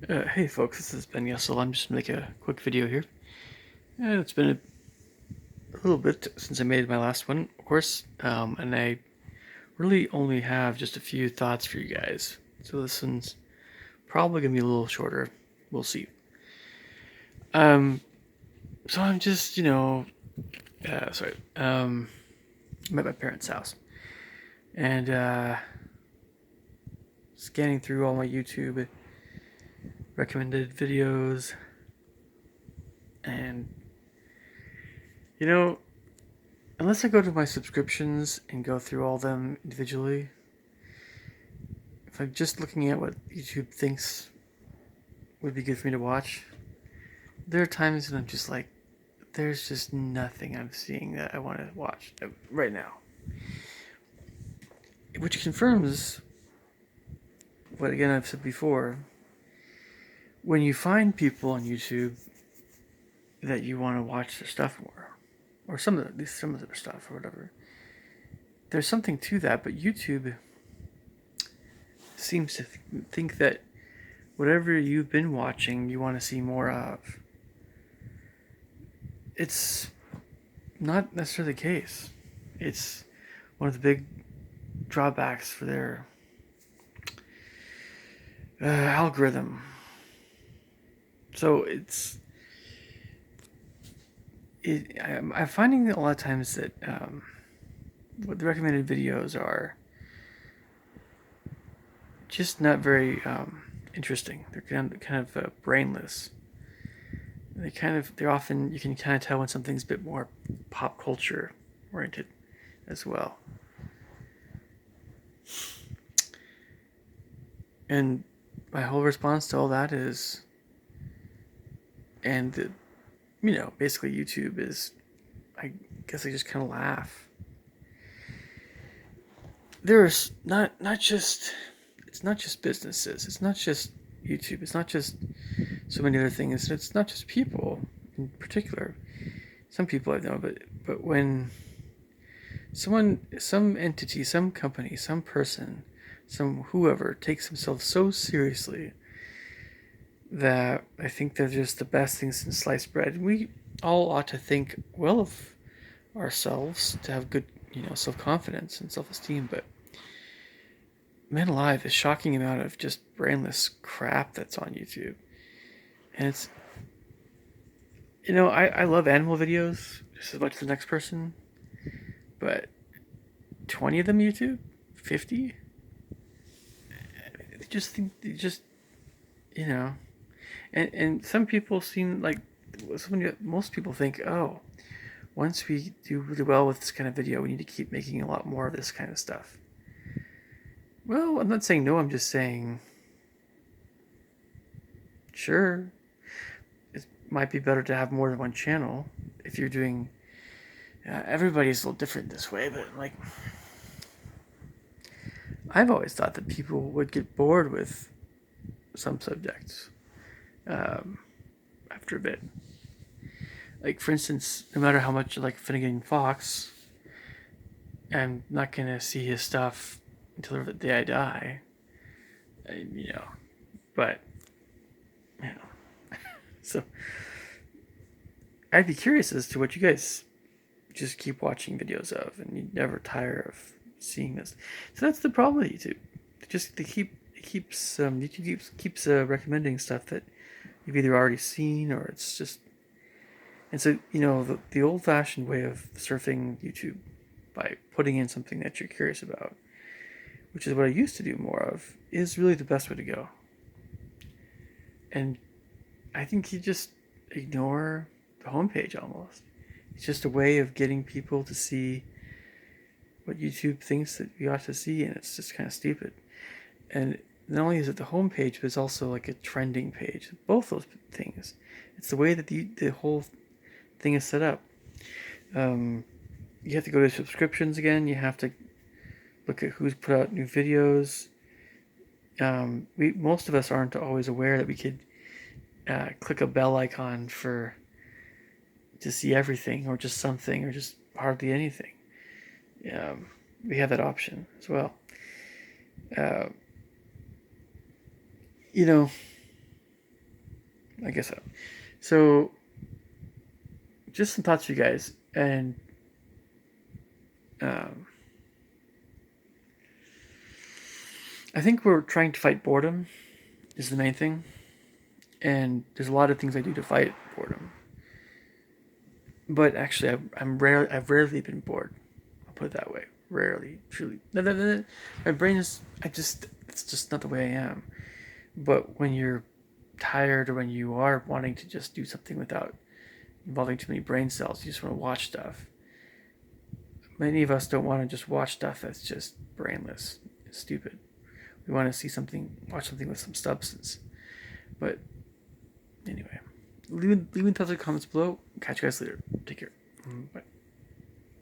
Hey folks, this is Ben Yessel. I'm just gonna make a quick video here. It's been a little bit since I made my last one, of course, and I really only have just a few thoughts for you guys. So this one's probably gonna be a little shorter. We'll see. Um, so I'm just, I'm at my parents' house and scanning through all my YouTube recommended videos, and you know, unless I go to my subscriptions and go through all of them individually, if I'm just looking at what YouTube thinks would be good for me to watch, there are times when I'm just like, there's just nothing I'm seeing that I want to watch right now. Which confirms what, again, I've said before. When you find people on YouTube that you want to watch their stuff more, or at least some of their stuff or whatever, there's something to that, but YouTube seems to think that whatever you've been watching, you want to see more of. It's not necessarily the case. It's one of the big drawbacks for their algorithm. So I'm finding a lot of times that what the recommended videos are just not very interesting. They're kind of brainless. They're often, you can kind of tell when something's a bit more pop culture oriented as well. And my whole response to all that is, basically YouTube is, I guess I just kind of laugh. There's not just, it's not just businesses, it's not just YouTube, it's not just so many other things, it's not just people in particular. Some people I know, but when some entity, some company, some person, some whoever takes themselves so seriously that I think they're just the best things since sliced bread. And we all ought to think well of ourselves, to have good, self-confidence and self-esteem. But man alive, the shocking amount of just brainless crap that's on YouTube. And it's, I love animal videos just as much as the next person, but 20 of them YouTube? 50? They just, you know. And some people seem like, most people think, oh, once we do really well with this kind of video, we need to keep making a lot more of this kind of stuff. Well, I'm not saying no, I'm just saying, sure, it might be better to have more than one channel if you're doing. Everybody's a little different this way, but like, I've always thought that people would get bored with some subjects after a bit. Like, for instance, no matter how much you like Finnegan Fox, I'm not gonna see his stuff until the day I die. And, but so I'd be curious as to what you guys just keep watching videos of, and you never tire of seeing this. So that's the problem with YouTube. YouTube keeps recommending stuff that you've either already seen, or it's just. And so, the old-fashioned way of surfing YouTube, by putting in something that you're curious about, which is what I used to do more of, is really the best way to go. And I think you just ignore the homepage almost. It's just a way of getting people to see what YouTube thinks that we ought to see, and it's just kind of stupid. And not only is it the homepage, but it's also like a trending page. Both those things. It's the way that the whole thing is set up. You have to go to subscriptions again. You have to look at who's put out new videos. Most of us aren't always aware that we could click a bell icon to see everything, or just something, or just hardly anything. We have that option as well. Uh, you know, I guess so. So, just some thoughts for you guys, and um, I think we're trying to fight boredom is the main thing, and there's a lot of things I do to fight boredom. But actually, I've rarely been bored. I'll put it that way. Rarely, truly. No, no, no, no. My brain is. It's just not the way I am. But when you're tired, or when you are wanting to just do something without involving too many brain cells, you just want to watch stuff. Many of us don't want to just watch stuff that's just brainless, stupid. We want to see something, watch something with some substance. But anyway, leave in thoughts or comments below. Catch you guys later. Take care. Bye.